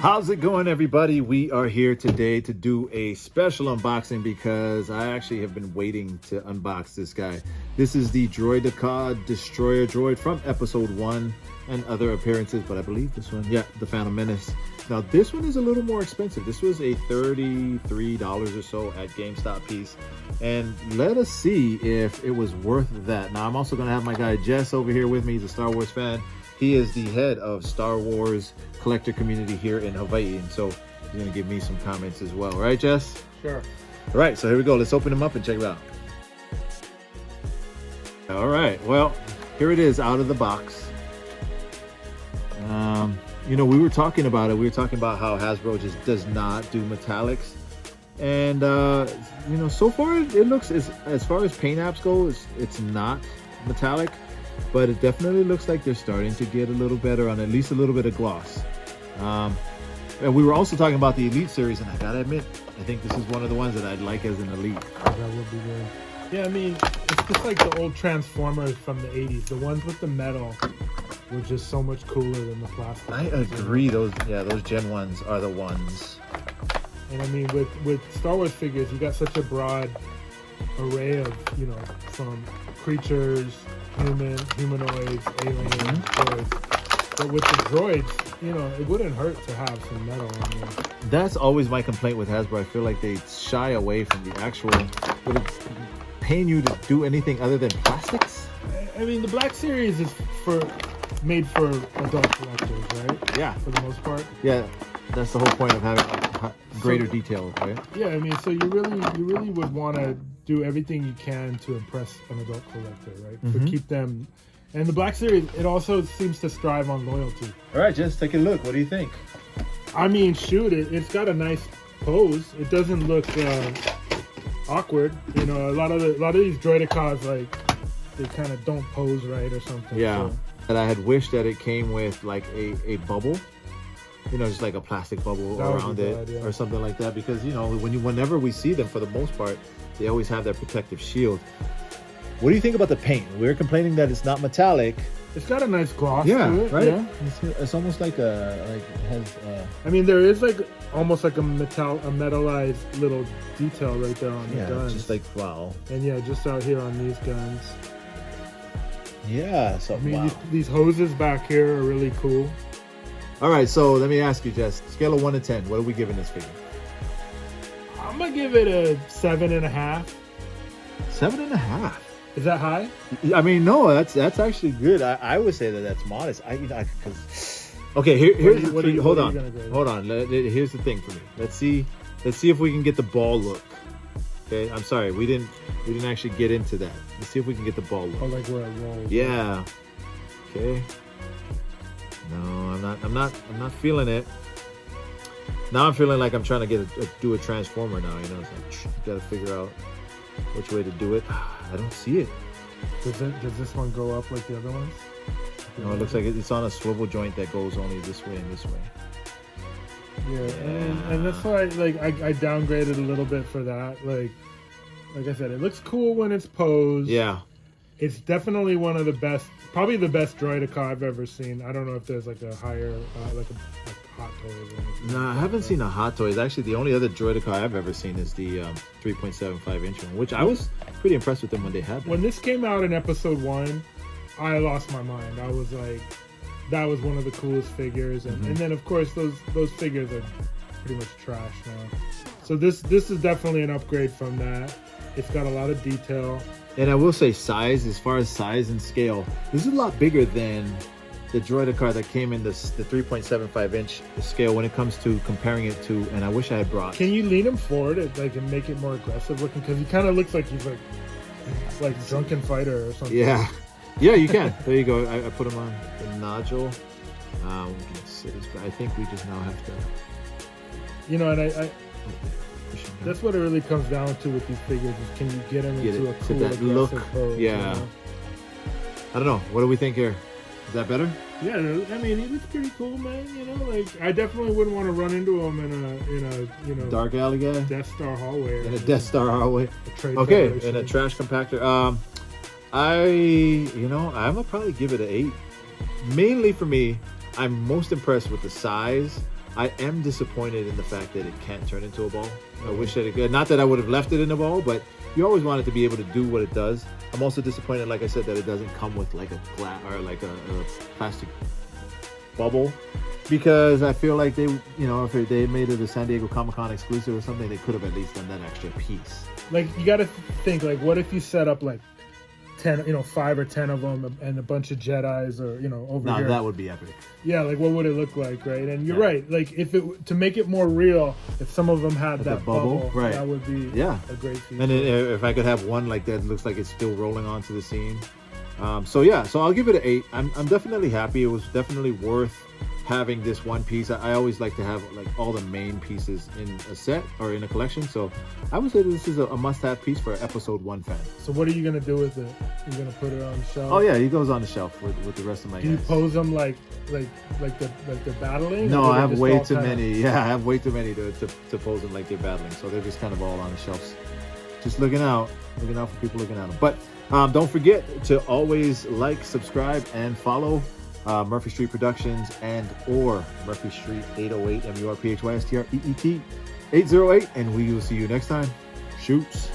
How's it going, everybody? We are here today to do a special unboxing because I actually have been waiting to unbox this guy. This is the Droideka Destroyer Droid from episode 1 and other appearances, but I believe this one, yeah, the Phantom Menace. Now this one is a little more expensive. This was a $33 or so at GameStop piece, and let us see if it was worth that. Now I'm also gonna have my guy Jess over here with me. He's a Star Wars fan. He is the head of Star Wars collector community here in Hawaii, and so he's gonna give me some comments as well. Right, Jess? Sure. All right, so here we go. Let's open them up and check it out. All right, well, here it is out of the box. You know, we were talking about it. We were talking about how Hasbro just does not do metallics, and you know, so far it looks, as far as paint apps go, it's not metallic. But it definitely looks like they're starting to get a little better on at least a little bit of gloss. And we were also talking about the Elite series, and I gotta admit, I think this is one of the ones that I'd like as an Elite. That would be good. Yeah, I mean, it's just like the old Transformers from the 80s. The ones with the metal were just so much cooler than the plastic. I agree. Those Gen 1s are the ones. And I mean, with Star Wars figures, you got such a broad array of, you know, from creatures, humanoids, aliens, droids. But with the droids, you know, it wouldn't hurt to have some metal on there. That's always my complaint with Hasbro. I feel like they shy away from the actual, would it pain you to do anything other than plastics? I mean, the Black Series is made for adult collectors, right? Yeah. For the most part. Yeah, that's the whole point of having greater detail, right? Yeah, I mean, so you really would want to do everything you can to impress an adult collector, right? Mm-hmm. To keep them. And the Black Series, it also seems to strive on loyalty. All right, just take a look. What do you think? I mean, shoot, it's got a nice pose. It doesn't look awkward. You know, a lot of these Droidekas, like, they kind of don't pose right or something. Yeah. So. And I had wished that it came with like a bubble, you know, just like a plastic bubble around it, or something like that, because, you know, whenever we see them, for the most part, they always have that protective shield. What do you think about the paint? We were complaining that it's not metallic. It's got a nice gloss yeah, to it. Right? Yeah, it's almost like it has. I mean, there is like almost like a metallized little detail right there on the guns. Just like, wow. And yeah, just out here on these guns. Yeah, so I mean, wow. these hoses back here are really cool. All right, so let me ask you, Jess, scale of 1 to 10, what are we giving this figure? I'm gonna give it a 7.5. 7.5. Is that high? I mean, no, that's actually good. I would say that's modest. Because okay, here's the thing. Hold on. Here's the thing for me. Let's see if we can get the ball look. Okay, I'm sorry, we didn't actually get into that. Let's see if we can get the ball look. Oh, like where it rolls. Yeah. Okay. No, I'm not feeling it. Now I'm feeling like I'm trying to do a transformer now. You know, it's like you gotta figure out which way to do it. I don't see it. Does this one go up like the other ones? No, it looks like it's on a swivel joint that goes only this way and this way. Yeah. And that's why I downgraded a little bit for that. Like I said, it looks cool when it's posed. Yeah. It's definitely one of the best, probably the best Droideka I've ever seen. I don't know if there's like a higher, like Hot Toys or anything. No, I haven't seen a Hot Toys. Actually, the only other Droideka I've ever seen is the 3.75 inch one, which I was pretty impressed with them when they had them. When this came out in episode 1, I lost my mind. I was like, that was one of the coolest figures. And, and then, of course, those figures are pretty much trash now. So this is definitely an upgrade from that. It's got a lot of detail. And I will say size, as far as size and scale, this is a lot bigger than the Droideka that came in the 3.75 inch scale when it comes to comparing it to, and I wish I had brought. Can you lean him forward and make it more aggressive looking? Because he kind of looks like he's like drunken fighter or something. Yeah, you can. There you go. I put him on the nodule. We can sit his, but I think we just now have to. You know, and I that's what it really comes down to with these figures is, can you get them into a cool, aggressive look pose? Yeah. You know? I don't know. What do we think here? Is that better? Yeah, I mean, he looks pretty cool, man. You know, like I definitely wouldn't want to run into him in a you know, dark alley guy, Death Star hallway, in a Death Star hallway. Okay, in a trash compactor. I'm gonna probably give it an 8. Mainly for me, I'm most impressed with the size I am disappointed in the fact that it can't turn into a ball. I wish that it could. Not that I would have left it in a ball, but you always want it to be able to do what it does. I'm also disappointed, like I said, that it doesn't come with like a glass or like a plastic bubble, because I feel like they, you know, if they made it a San Diego Comic-Con exclusive or something, they could have at least done that extra piece. Like, you got to think, like, what if you set up like 10, 5 or 10 of them and a bunch of Jedis, or over here. That would be epic. Yeah, like what would it look like, right? And you're right. Like, if it, to make it more real, if some of them had that bubble, right, that would be a great feature. And if I could have one like that, looks like it's still rolling onto the scene. So I'll give it an 8. I'm definitely happy. It was definitely worth having this one piece. I always like to have like all the main pieces in a set or in a collection. So I would say this is a must-have piece for episode 1 fan. So what are you gonna do with it? You're gonna put it on the shelf? Oh yeah, he goes on the shelf with the rest of my. Do you pose them like they're battling? No, I have way too many. Yeah, I have way too many to pose them like they're battling. So they're just kind of all on the shelves, just looking out for people looking at them. But don't forget to always like, subscribe, and follow Murphy Street Productions and or Murphy Street 808 MURPHYSTREET 808, and we will see you next time. Shoots.